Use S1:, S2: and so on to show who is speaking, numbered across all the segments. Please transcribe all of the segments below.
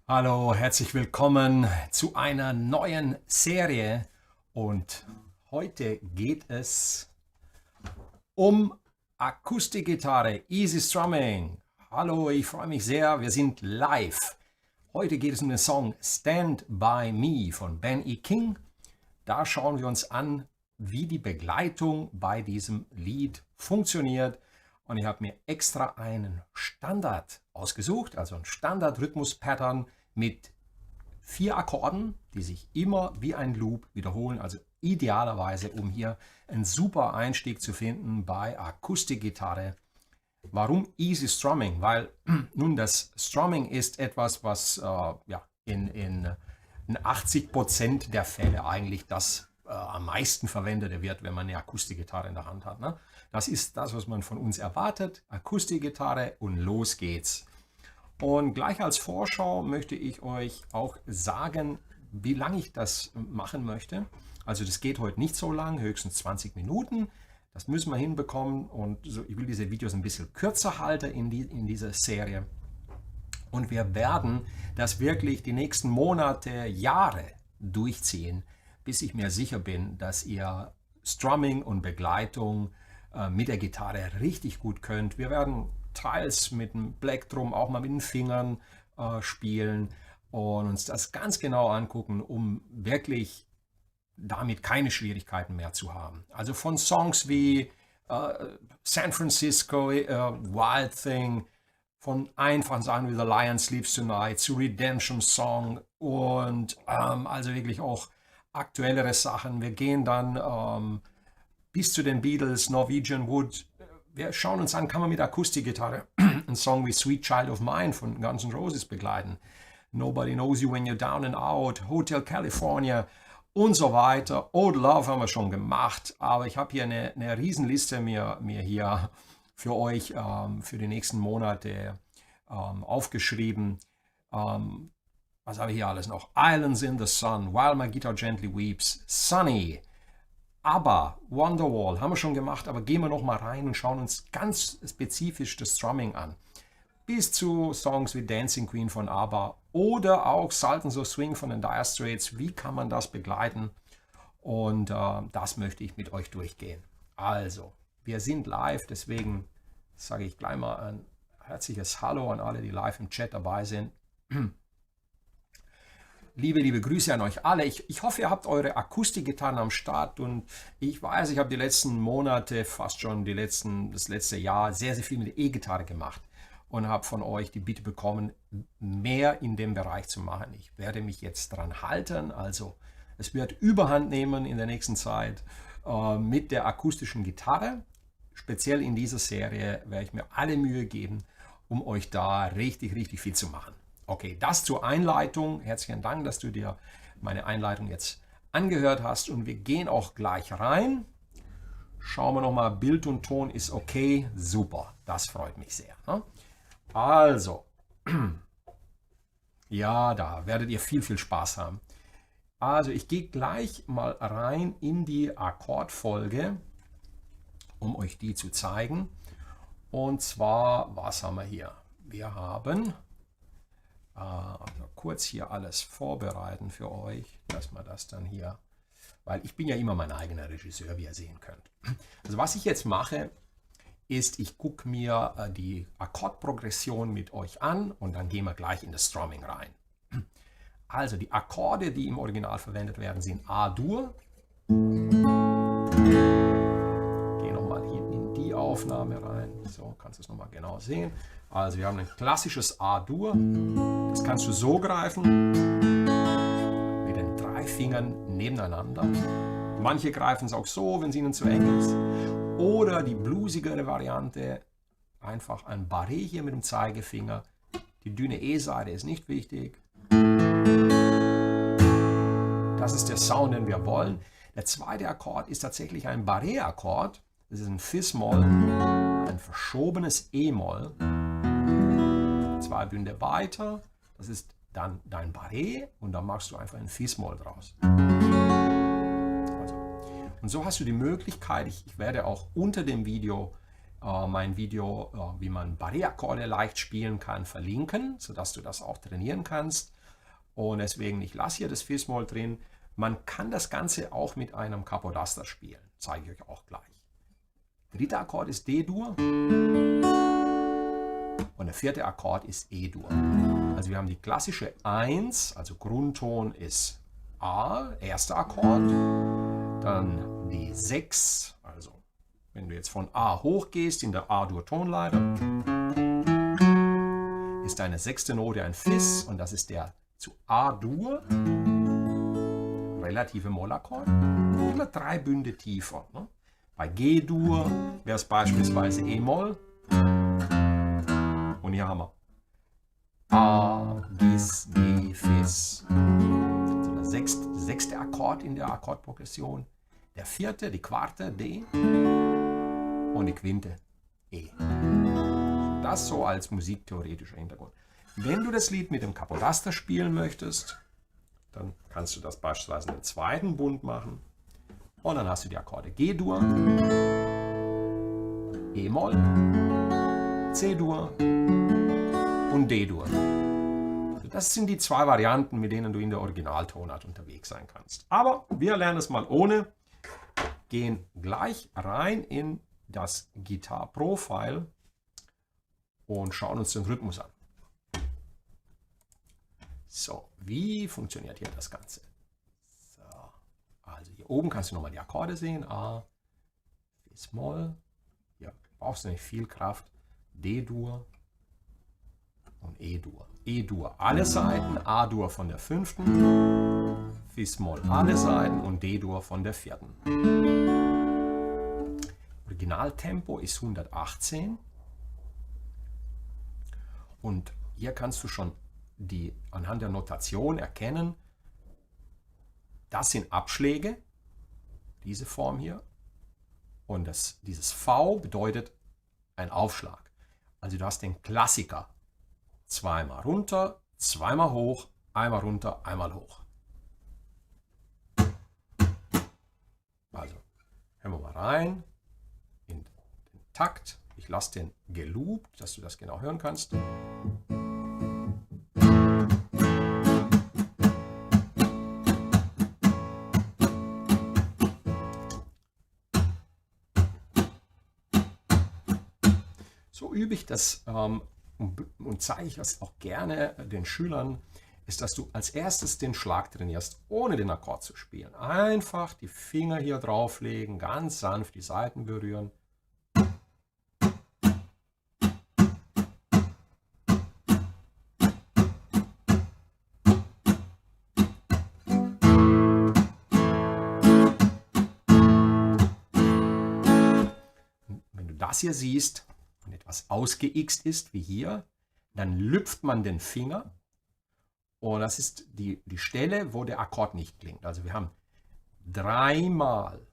S1: Hallo, herzlich willkommen zu einer neuen Serie und heute geht es um Akustikgitarre, Easy Strumming. Hallo, ich freue mich sehr, wir sind live. Heute geht es um den Song Stand By Me von Ben E. King. Da schauen wir uns an, wie die Begleitung bei diesem Lied funktioniert. Und ich habe mir extra einen Standard ausgesucht, also ein Standard-Rhythmus-Pattern mit 4 Akkorden, die sich immer wie ein Loop wiederholen, also idealerweise, um hier einen super Einstieg zu finden bei Akustikgitarre. Warum Easy Strumming? Weil nun das Strumming ist etwas, was in 80% der Fälle eigentlich das am meisten verwendet wird, wenn man eine Akustikgitarre in der Hand hat. Ne? Das ist das, was man von uns erwartet. Akustikgitarre und los geht's. Und gleich als Vorschau möchte ich euch auch sagen, wie lange ich das machen möchte. Also das geht heute nicht so lang, höchstens 20 Minuten. Das müssen wir hinbekommen und so, ich will diese Videos ein bisschen kürzer halten in dieser Serie. Und wir werden das wirklich die nächsten Monate, Jahre durchziehen, bis ich mir sicher bin, dass ihr Strumming und Begleitung mit der Gitarre richtig gut könnt. Wir werden teils mit dem Plektrum, auch mal mit den Fingern spielen und uns das ganz genau angucken, um wirklich damit keine Schwierigkeiten mehr zu haben. Also von Songs wie San Francisco, Wild Thing, von einfachen Sachen wie The Lion Sleeps Tonight zu Redemption Song und also wirklich auch aktuellere Sachen. Wir gehen dann bis zu den Beatles, Norwegian Wood. Wir schauen uns an, kann man mit Akustikgitarre einen Song wie Sweet Child of Mine von Guns N' Roses begleiten. Nobody Knows You When You're Down and Out, Hotel California und so weiter. Old Love haben wir schon gemacht, aber ich habe hier eine Riesenliste mir hier für euch für die nächsten Monate aufgeschrieben. Was habe ich hier alles noch? Islands in the Sun, While My Guitar Gently Weeps, Sunny, Abba, Wonderwall haben wir schon gemacht, aber gehen wir noch mal rein und schauen uns ganz spezifisch das Strumming an. Bis zu Songs wie Dancing Queen von Abba oder auch Sultan So Swing von den Dire Straits. Wie kann man das begleiten? Und das möchte ich mit euch durchgehen. Also, wir sind live, deswegen sage ich gleich mal ein herzliches Hallo an alle, die live im Chat dabei sind. Liebe Grüße an euch alle. Ich hoffe, ihr habt eure Akustikgitarren am Start und ich weiß, ich habe die letzten Monate, fast schon das letzte Jahr, sehr viel mit der E-Gitarre gemacht und habe von euch die Bitte bekommen, mehr in dem Bereich zu machen. Ich werde mich jetzt dran halten, also es wird Überhand nehmen in der nächsten Zeit mit der akustischen Gitarre. Speziell in dieser Serie werde ich mir alle Mühe geben, um euch da richtig viel zu machen. Okay, das zur Einleitung. Herzlichen Dank, dass du dir meine Einleitung jetzt angehört hast und wir gehen auch gleich rein. Schauen wir nochmal, Bild und Ton ist okay. Super, das freut mich sehr. Ne? Also, ja, da werdet ihr viel Spaß haben. Also, ich gehe gleich mal rein in die Akkordfolge, um euch die zu zeigen. Und zwar, was haben wir hier? Wir haben... Also kurz hier alles vorbereiten für euch, dass man das dann hier, weil ich bin ja immer mein eigener Regisseur, wie ihr sehen könnt. Also was ich jetzt mache, ist, ich gucke mir die Akkordprogression mit euch an und dann gehen wir gleich in das Strumming rein. Also die Akkorde, die im Original verwendet werden, sind A-Dur. Aufnahme rein. So kannst du es nochmal genau sehen. Also wir haben ein klassisches A-Dur. Das kannst du so greifen, mit den 3 Fingern nebeneinander. Manche greifen es auch so, wenn es ihnen zu eng ist. Oder die bluesigere Variante, einfach ein Barré hier mit dem Zeigefinger. Die dünne E-Seite ist nicht wichtig. Das ist der Sound, den wir wollen. Der zweite Akkord ist tatsächlich ein Barré-Akkord. Das ist ein Fis-Moll, ein verschobenes E-Moll, 2 Bünde weiter, das ist dann dein Barré und dann machst du einfach ein Fis-Moll draus. Also, und so hast du die Möglichkeit, ich werde auch unter dem Video mein Video, wie man Barré-Akkorde leicht spielen kann, verlinken, sodass du das auch trainieren kannst. Und deswegen, ich lasse hier das Fis-Moll drin. Man kann das Ganze auch mit einem Capodaster spielen. Zeige ich euch auch gleich. Dritter Akkord ist D-Dur. Und der vierte Akkord ist E-Dur. Also wir haben die klassische 1, also Grundton ist A, erster Akkord. Dann die 6, also wenn du jetzt von A hochgehst in der A-Dur-Tonleiter, ist deine sechste Note ein Fis und das ist der zu A-Dur relative Mollakkord, immer 3 Bünde tiefer. Ne? Bei G-Dur wäre es beispielsweise E-Moll. Und hier haben wir A, Gis, G, Fis. Also der sechste Akkord in der Akkordprogression. Der vierte, die Quarte, D. Und die Quinte, E. Das so als musiktheoretischer Hintergrund. Wenn du das Lied mit dem Capodaster spielen möchtest, dann kannst du das beispielsweise in den zweiten Bund machen. Und dann hast du die Akkorde G-Dur, E-Moll, C-Dur und D-Dur. Das sind die 2 Varianten, mit denen du in der Originaltonart unterwegs sein kannst. Aber wir lernen es mal ohne, gehen gleich rein in das Gitarre-Profile und schauen uns den Rhythmus an. So, wie funktioniert hier das Ganze? So, also hier oben kannst du nochmal die Akkorde sehen. A, Fis-Moll. Hier brauchst du nicht viel Kraft. D-Dur und E-Dur. E-Dur alle Seiten, A-Dur von der 5., Fis-Moll alle Seiten und D-Dur von der 4. Originaltempo ist 118. Und hier kannst du schon anhand der Notation erkennen, das sind Abschläge, diese Form hier. Und dieses V bedeutet ein Aufschlag. Also du hast den Klassiker. Zweimal runter, zweimal hoch, einmal runter, einmal hoch. Also hören wir mal rein in den Takt. Ich lasse den geloopt, dass du das genau hören kannst. So übe ich das und zeige ich das auch gerne den Schülern, ist, dass du als erstes den Schlag trainierst, ohne den Akkord zu spielen. Einfach die Finger hier drauflegen, ganz sanft die Saiten berühren. Wenn du das hier siehst und etwas ausgeixt ist, wie hier, dann lüpft man den Finger. Und das ist die Stelle, wo der Akkord nicht klingt. Also wir haben 3-mal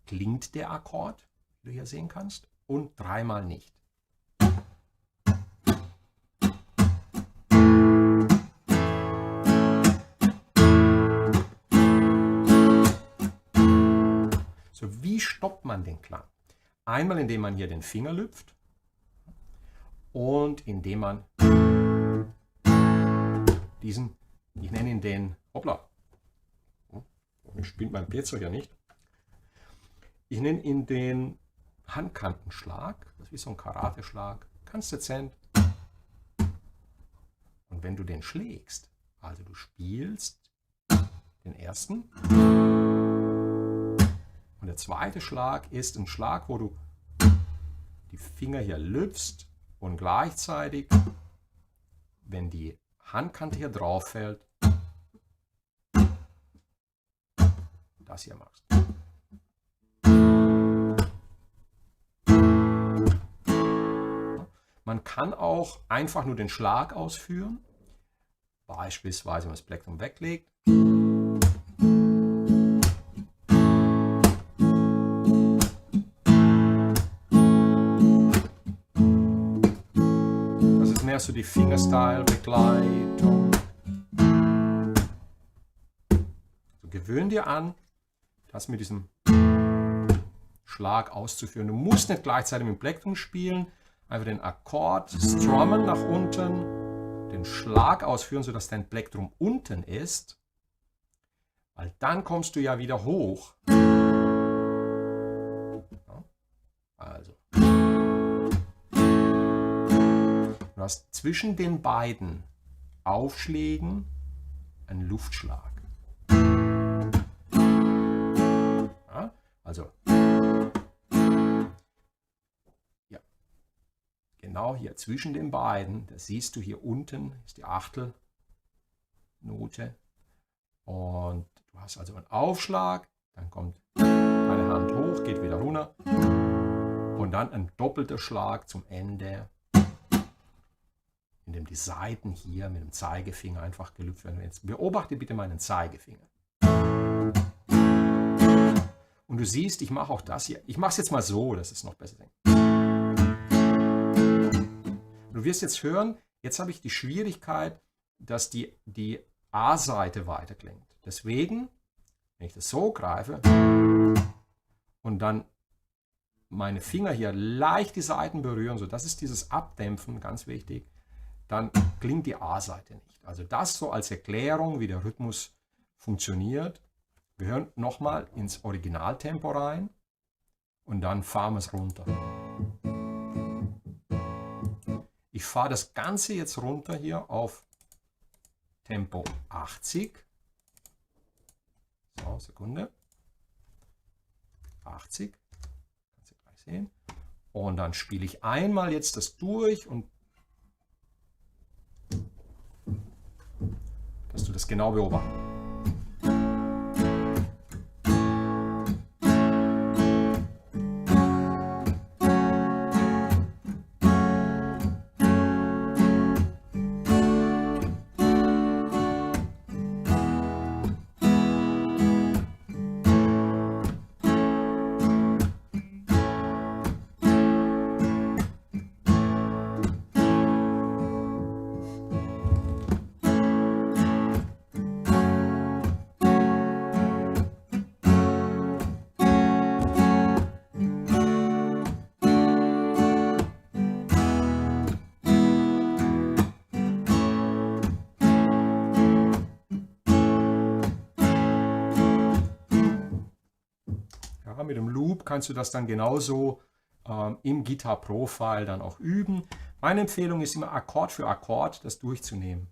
S1: klingt der Akkord, wie du hier sehen kannst, und 3-mal nicht. So, wie stoppt man den Klang? Einmal, indem man hier den Finger lüpft und indem man diesen, ich nenne ihn den, hoppla, ich spiele mein Pezzo ja nicht, ich nenne ihn den Handkantenschlag, das ist wie so ein Karateschlag, ganz dezent. Und wenn du den schlägst, also du spielst den ersten und der zweite Schlag ist ein Schlag, wo du die Finger hier lüpfst und gleichzeitig, wenn die Handkante hier drauf fällt, das hier machst. Man kann auch einfach nur den Schlag ausführen, beispielsweise wenn man das Plektrum weglegt. Das ist mehr so die Fingerstyle-Begleitung. So, gewöhn dir an, das mit diesem Schlag auszuführen. Du musst nicht gleichzeitig mit dem Plektrum spielen, einfach den Akkord strummen nach unten, den Schlag ausführen, sodass dein Plektrum unten ist, weil dann kommst du ja wieder hoch. Ja, also. Du hast zwischen den beiden Aufschlägen einen Luftschlag. Ja, also. Ja. Genau hier zwischen den beiden, das siehst du hier unten, ist die Achtelnote. Und du hast also einen Aufschlag, dann kommt deine Hand hoch, geht wieder runter und dann ein doppelter Schlag zum Ende, in dem die Saiten hier mit dem Zeigefinger einfach gelüpft werden. Jetzt beobachte bitte meinen Zeigefinger. Und du siehst, ich mache auch das hier. Ich mache es jetzt mal so, dass es noch besser klingt. Du wirst jetzt hören, jetzt habe ich die Schwierigkeit, dass die A-Seite weiter klingt. Deswegen, wenn ich das so greife und dann meine Finger hier leicht die Saiten berühren, so das ist dieses Abdämpfen, ganz wichtig, dann klingt die A-Seite nicht. Also das so als Erklärung, wie der Rhythmus funktioniert. Wir hören nochmal ins Originaltempo rein und dann fahren wir es runter. Ich fahre das Ganze jetzt runter hier auf Tempo 80. So, Sekunde. 80. Kannst du gleich sehen. Und dann spiele ich einmal jetzt das durch und dass du das genau beobachtest. Mit dem Loop kannst du das dann genauso im Guitar Pro-File dann auch üben. Meine Empfehlung ist immer Akkord für Akkord das durchzunehmen.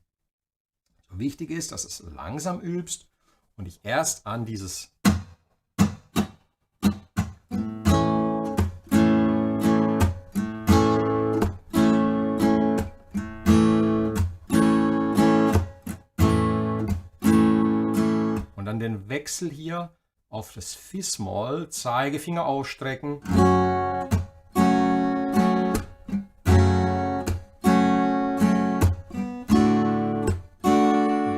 S1: So wichtig ist, dass du es langsam übst und ich erst an dieses und dann den Wechsel hier auf das Fis-Moll, Zeigefinger ausstrecken.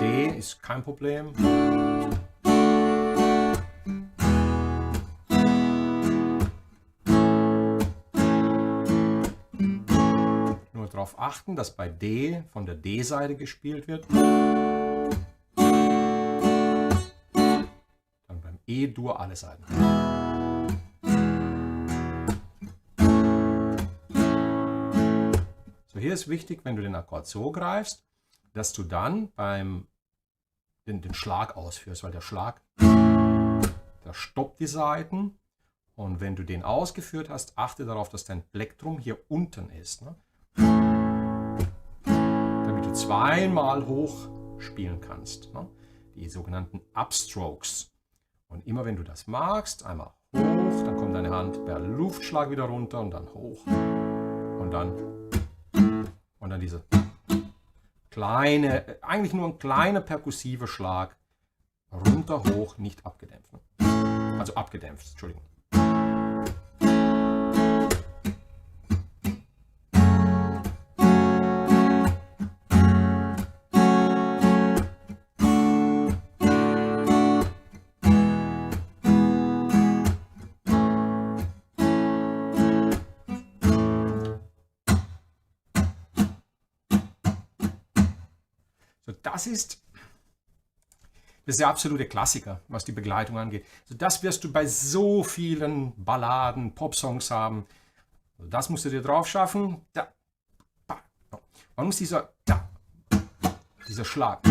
S1: D ist kein Problem. Nur darauf achten, dass bei D von der D-Seite gespielt wird. E-Dur alle Seiten. So, hier ist wichtig, wenn du den Akkord so greifst, dass du dann den Schlag ausführst, weil der Schlag, der stoppt die Saiten und wenn du den ausgeführt hast, achte darauf, dass dein Plektrum hier unten ist, ne? Damit du zweimal hoch spielen kannst, ne? Die sogenannten Upstrokes. Und immer wenn du das magst, einmal hoch, dann kommt deine Hand per Luftschlag wieder runter und dann hoch. Und dann diese kleine, eigentlich nur ein kleiner perkussiver Schlag. Runter, hoch, nicht abgedämpft. Also abgedämpft, Entschuldigung. Das ist der absolute Klassiker, was die Begleitung angeht. Also das wirst du bei so vielen Balladen, Popsongs haben. Also das musst du dir drauf schaffen. Da, ba. Man muss dieser da, dieser Schlag.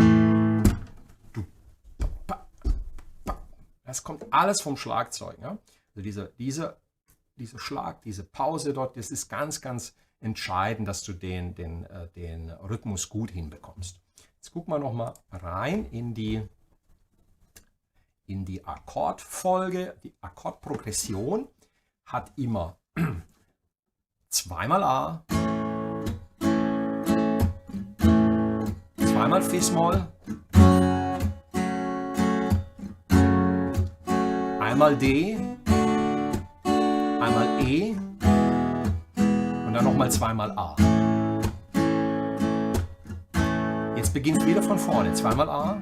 S1: Das kommt alles vom Schlagzeug. Ja? Also dieser Schlag, diese Pause dort, das ist ganz, ganz entscheidend, dass du den Rhythmus gut hinbekommst. Jetzt gucken wir nochmal rein in die Akkordfolge. Die Akkordprogression hat immer zweimal A, zweimal Fis-Moll, einmal D, einmal E und dann nochmal zweimal A. Jetzt beginnt es wieder von vorne, zweimal A.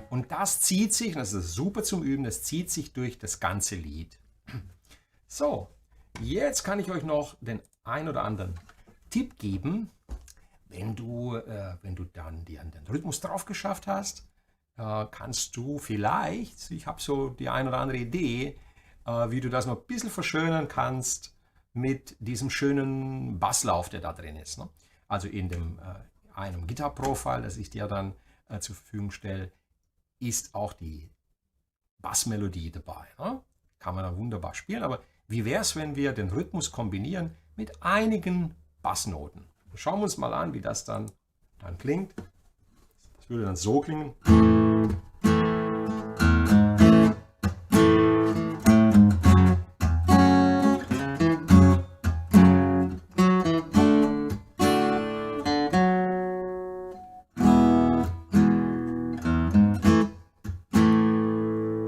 S1: Und das zieht sich, und das ist super zum Üben, das zieht sich durch das ganze Lied. So, jetzt kann ich euch noch den ein oder anderen Tipp geben, wenn du dann den Rhythmus drauf geschafft hast, kannst du vielleicht, ich habe so die ein oder andere Idee, wie du das noch ein bisschen verschönern kannst mit diesem schönen Basslauf, der da drin ist. Ne? Also in einem Gitarre-Profile, das ich dir dann zur Verfügung stelle, ist auch die Bassmelodie dabei. Ne? Kann man dann wunderbar spielen, aber wie wäre es, wenn wir den Rhythmus kombinieren mit einigen Bassnoten? Schauen wir uns mal an, wie das dann klingt. Das würde dann so klingen.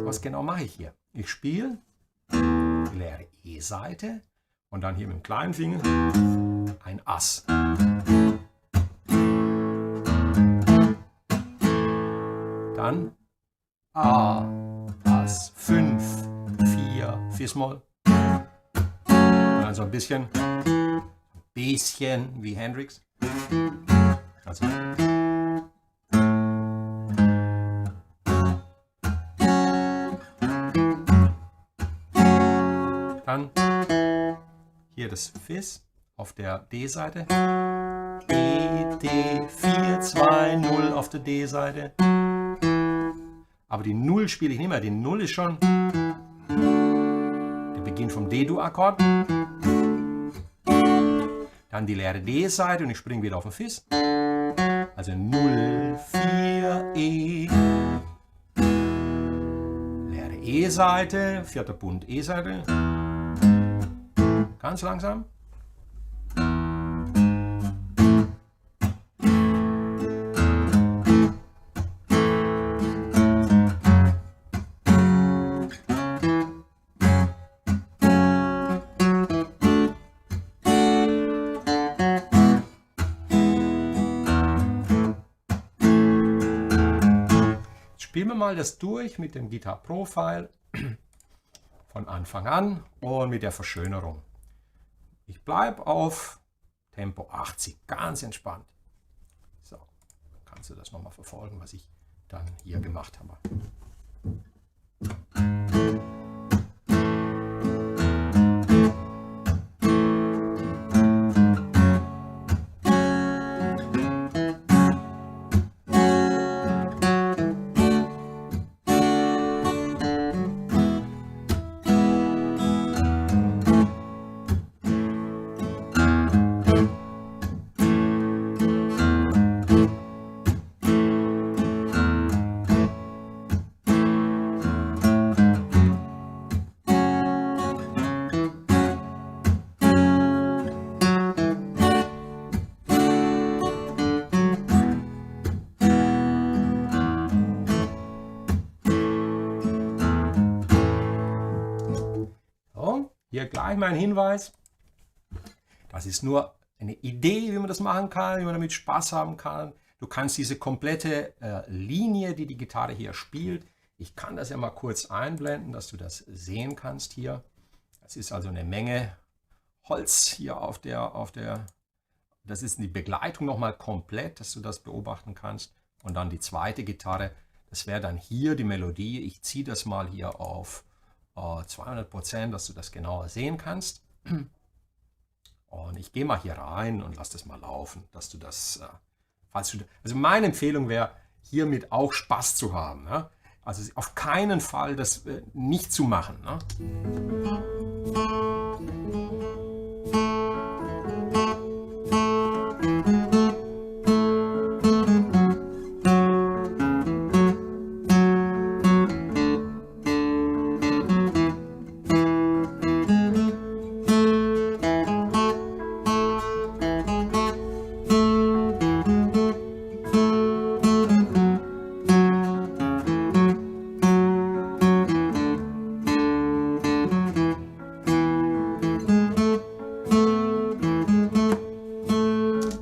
S1: Was genau mache ich hier? Ich spiele die leere E-Seite und dann hier mit dem kleinen Finger ein Ass. Dann A, Ass, 5, 4, Fis-Moll. Und dann so ein bisschen wie Hendrix. Also dann hier das Fis auf der D-Seite. E, D, 4, 2, 0 auf der D-Seite. Aber die 0 spiele ich nicht mehr. Die 0 ist schon der Beginn vom D-Dur-Akkord. Dann die leere D-Seite und ich springe wieder auf den Fis. Also 0, 4, E. Leere E-Seite, vierter Bund E-Seite. Ganz langsam. Spielen wir mal das durch mit dem Gitarre Profile von Anfang an und mit der Verschönerung. Ich bleibe auf Tempo 80, ganz entspannt. So, dann kannst du das nochmal verfolgen, was ich dann hier gemacht habe. Hier gleich mal ein Hinweis. Das ist nur eine Idee, wie man das machen kann, wie man damit Spaß haben kann. Du kannst diese komplette Linie, die die Gitarre hier spielt, ich kann das ja mal kurz einblenden, dass du das sehen kannst hier. Das ist also eine Menge Holz hier auf der, das ist die Begleitung nochmal komplett, dass du das beobachten kannst. Und dann die zweite Gitarre, das wäre dann hier die Melodie. Ich ziehe das mal hier auf 200%, dass du das genauer sehen kannst. Und ich gehe mal hier rein und lasse das mal laufen, dass du das Also meine Empfehlung wäre, hiermit auch Spaß zu haben. Ne? Also auf keinen Fall das nicht zu machen. Ne?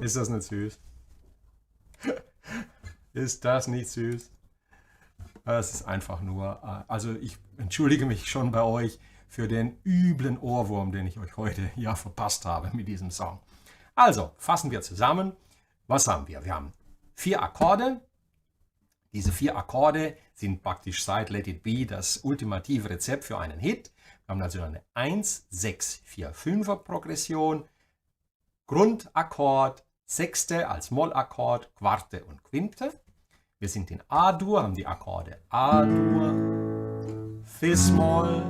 S1: Ist das nicht süß? Ist das nicht süß? Es ist einfach nur, also ich entschuldige mich schon bei euch für den üblen Ohrwurm, den ich euch heute ja verpasst habe mit diesem Song. Also, fassen wir zusammen. Was haben wir? Wir haben 4 Akkorde. Diese 4 Akkorde sind praktisch seit Let It Be das ultimative Rezept für einen Hit. Wir haben also eine 1, 6, 4, 5er Progression, Grundakkord, Sechste als Mollakkord, Quarte und Quinte. Wir sind in A-Dur, haben die Akkorde A-Dur, Fis-Moll,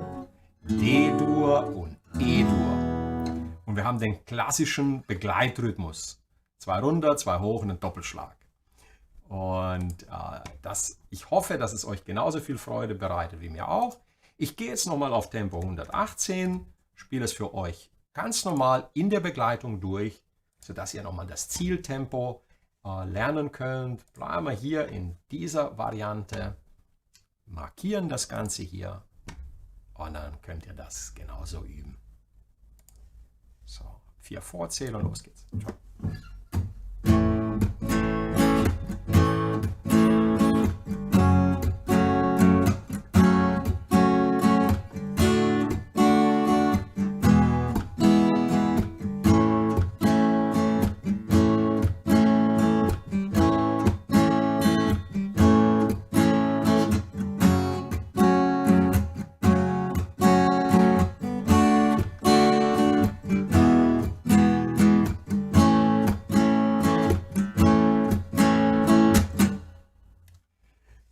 S1: D-Dur und E-Dur. Und wir haben den klassischen Begleitrhythmus. 2 runter, 2 hoch und ein Doppelschlag. Und ich hoffe, dass es euch genauso viel Freude bereitet wie mir auch. Ich gehe jetzt nochmal auf Tempo 118, spiele es für euch ganz normal in der Begleitung durch, sodass ihr nochmal das Zieltempo lernen könnt. Bleiben wir hier in dieser Variante, markieren das Ganze hier und dann könnt ihr das genauso üben. So, 4 Vorzähler, los geht's. Ciao.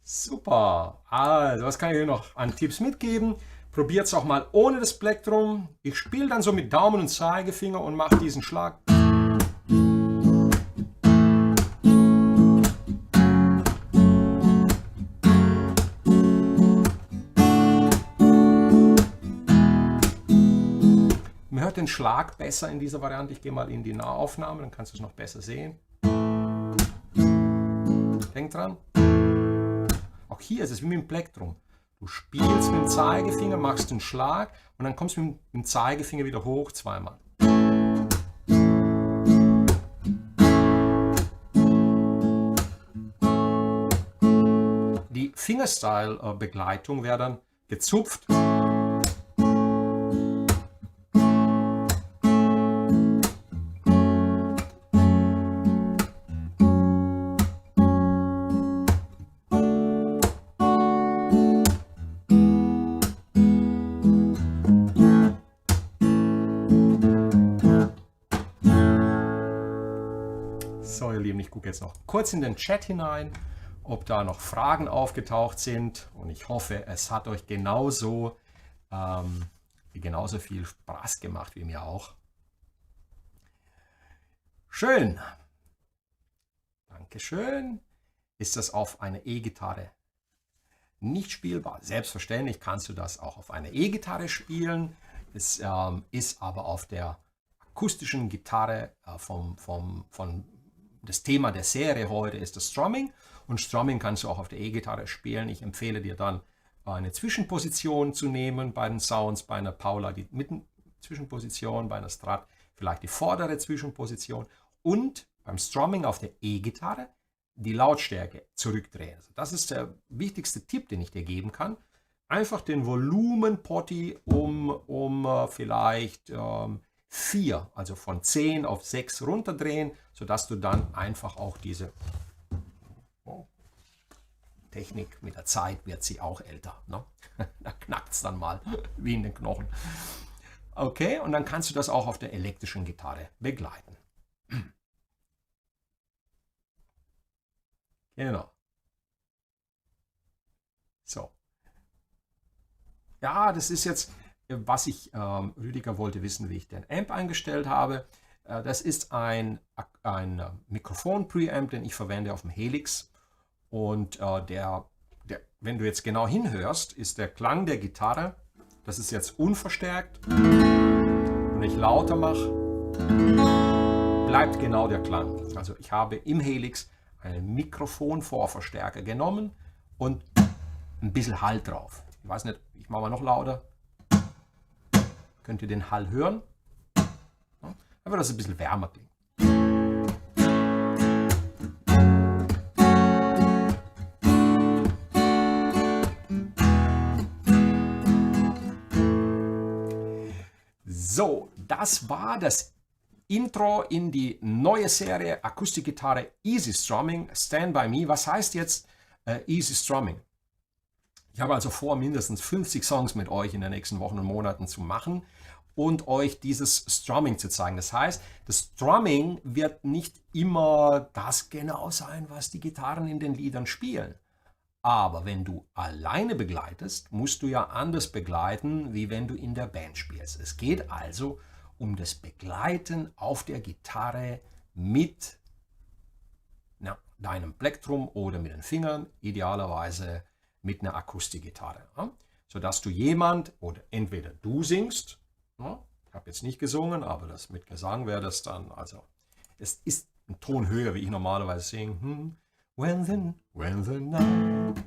S1: Super, also was kann ich euch noch an Tipps mitgeben? Probiert es auch mal ohne das Plektrum. Ich spiele dann so mit Daumen und Zeigefinger und mache diesen Schlag. Man hört den Schlag besser in dieser Variante. Ich gehe mal in die Nahaufnahme, dann kannst du es noch besser sehen. Denk dran. Auch hier ist es wie mit dem Plektrum. Du spielst mit dem Zeigefinger, machst einen Schlag und dann kommst du mit dem Zeigefinger wieder hoch zweimal. Die Fingerstyle-Begleitung wäre dann gezupft. So, ihr Lieben, ich gucke jetzt noch kurz in den Chat hinein, ob da noch Fragen aufgetaucht sind. Und ich hoffe, es hat euch genauso viel Spaß gemacht wie mir auch. Schön. Dankeschön. Ist das auf einer E-Gitarre nicht spielbar? Selbstverständlich kannst du das auch auf einer E-Gitarre spielen. Es ist aber auf der akustischen Gitarre das Thema der Serie heute ist das Strumming. Und Strumming kannst du auch auf der E-Gitarre spielen. Ich empfehle dir dann eine Zwischenposition zu nehmen bei den Sounds, bei einer Paula die Mittenzwischenposition, bei einer Strat vielleicht die vordere Zwischenposition und beim Strumming auf der E-Gitarre die Lautstärke zurückdrehen. Also das ist der wichtigste Tipp, den ich dir geben kann. Einfach den Volumenpotti um vielleicht 4, also von 10 auf 6 runterdrehen, sodass du dann einfach auch diese Technik mit der Zeit wird sie auch älter. Ne? Da knackt es dann mal wie in den Knochen. Okay, und dann kannst du das auch auf der elektrischen Gitarre begleiten. Genau. So. Ja, das ist jetzt, was Rüdiger wollte wissen, wie ich den Amp eingestellt habe. Das ist ein Mikrofon-Preamp, den ich verwende auf dem Helix. Und wenn du jetzt genau hinhörst, ist der Klang der Gitarre, das ist jetzt unverstärkt. Und wenn ich lauter mache, bleibt genau der Klang. Also ich habe im Helix einen Mikrofon-Vorverstärker genommen und ein bisschen Hall drauf. Ich weiß nicht, ich mache mal noch lauter. Könnt ihr den Hall hören? Dann wird das ein bisschen wärmer klingen. So, das war das Intro in die neue Serie Akustikgitarre Easy Strumming, Stand By Me. Was heißt jetzt Easy Strumming? Ich habe also vor, mindestens 50 Songs mit euch in den nächsten Wochen und Monaten zu machen und euch dieses Strumming zu zeigen. Das heißt, das Strumming wird nicht immer das genau sein, was die Gitarren in den Liedern spielen. Aber wenn du alleine begleitest, musst du ja anders begleiten, wie wenn du in der Band spielst. Es geht also um das Begleiten auf der Gitarre mit deinem Plektrum oder mit den Fingern, idealerweise mit einer Akustikgitarre. Ja? Sodass du oder entweder du singst, ja? Ich habe jetzt nicht gesungen, aber das mit Gesang wäre das dann, also es ist ein Ton höher, wie ich normalerweise singe. When the night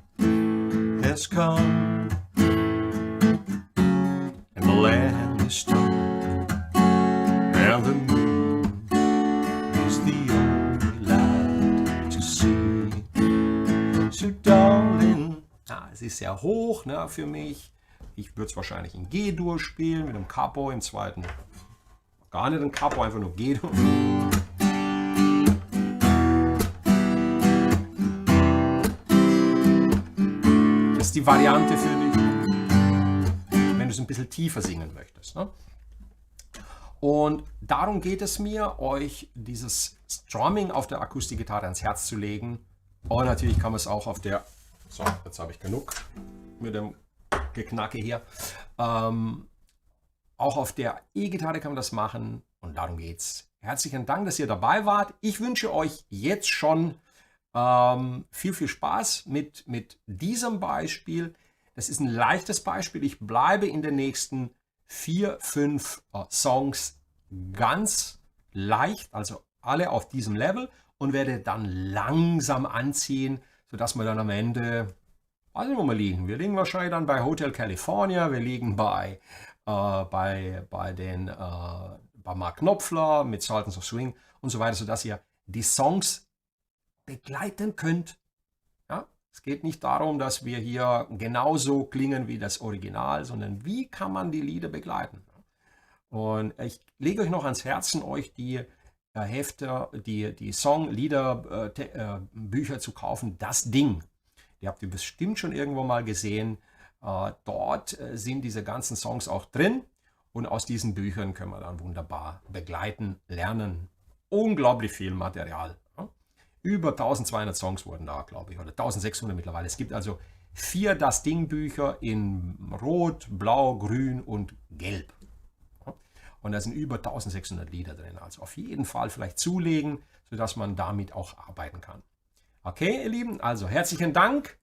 S1: has come and the land is dark and the moon is the only light to see. So darling, es ist sehr hoch, ne, für mich. Ich würde es wahrscheinlich in Gehe durchspielen mit dem Capo im zweiten. Gar nicht ein Capo, einfach nur Gehe durch. Die Variante für dich, wenn du es ein bisschen tiefer singen möchtest. Ne? Und darum geht es mir, euch dieses Strumming auf der Akustikgitarre ans Herz zu legen. Und natürlich kann man es auch auf der, so, jetzt habe ich genug mit dem Geknacke hier, auch auf der E-Gitarre kann man das machen und darum geht's. Herzlichen Dank, dass ihr dabei wart. Ich wünsche euch jetzt schon viel Spaß mit diesem Beispiel. Das ist ein leichtes Beispiel. Ich bleibe in den nächsten 4, 5 Songs ganz leicht, also alle auf diesem Level und werde dann langsam anziehen, sodass wir dann am Ende, also wo wir liegen. Wir liegen wahrscheinlich dann bei Hotel California, wir liegen bei Mark Knopfler mit Sultans of Swing und so weiter, sodass ihr die Songs begleiten könnt. Ja? Es geht nicht darum, dass wir hier genauso klingen wie das Original, sondern wie kann man die Lieder begleiten. Und ich lege euch noch ans Herzen, euch die Hefte, die Song-Lieder-Bücher zu kaufen. Das Ding, die habt ihr bestimmt schon irgendwo mal gesehen. Dort sind diese ganzen Songs auch drin und aus diesen Büchern können wir dann wunderbar begleiten, lernen. Unglaublich viel Material. Über 1200 Songs wurden da, glaube ich, oder 1600 mittlerweile. Es gibt also 4 Das Ding-Bücher in Rot, Blau, Grün und Gelb. Und da sind über 1600 Lieder drin. Also auf jeden Fall vielleicht zulegen, sodass man damit auch arbeiten kann. Okay, ihr Lieben, also herzlichen Dank.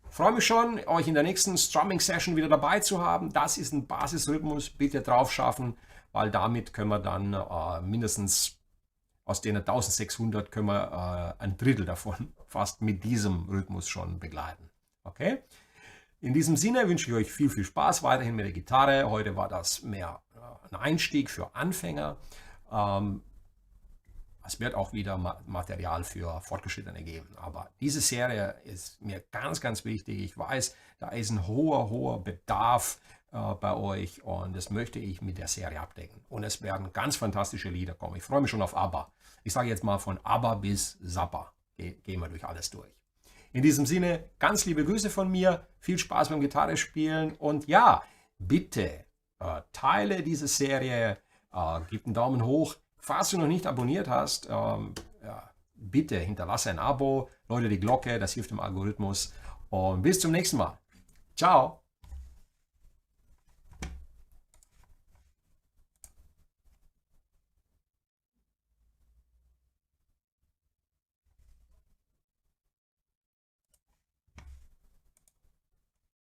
S1: Ich freue mich schon, euch in der nächsten Strumming-Session wieder dabei zu haben. Das ist ein Basisrhythmus, bitte drauf schaffen, weil damit können wir dann mindestens aus den 1600 können wir ein Drittel davon fast mit diesem Rhythmus schon begleiten. Okay? In diesem Sinne wünsche ich euch viel Spaß weiterhin mit der Gitarre. Heute war das mehr ein Einstieg für Anfänger. Es wird auch wieder Material für Fortgeschrittene geben. Aber diese Serie ist mir ganz, ganz wichtig. Ich weiß, da ist ein hoher Bedarf bei euch und das möchte ich mit der Serie abdecken. Und es werden ganz fantastische Lieder kommen. Ich freue mich schon auf Abba. Ich sage jetzt mal von Abba bis Zappa. Gehen wir durch alles durch. In diesem Sinne, ganz liebe Grüße von mir. Viel Spaß beim Gitarre spielen. Und ja, bitte teile diese Serie. Gib einen Daumen hoch. Falls du noch nicht abonniert hast, bitte hinterlasse ein Abo, läute die Glocke, das hilft dem Algorithmus. Und bis zum nächsten Mal. Ciao!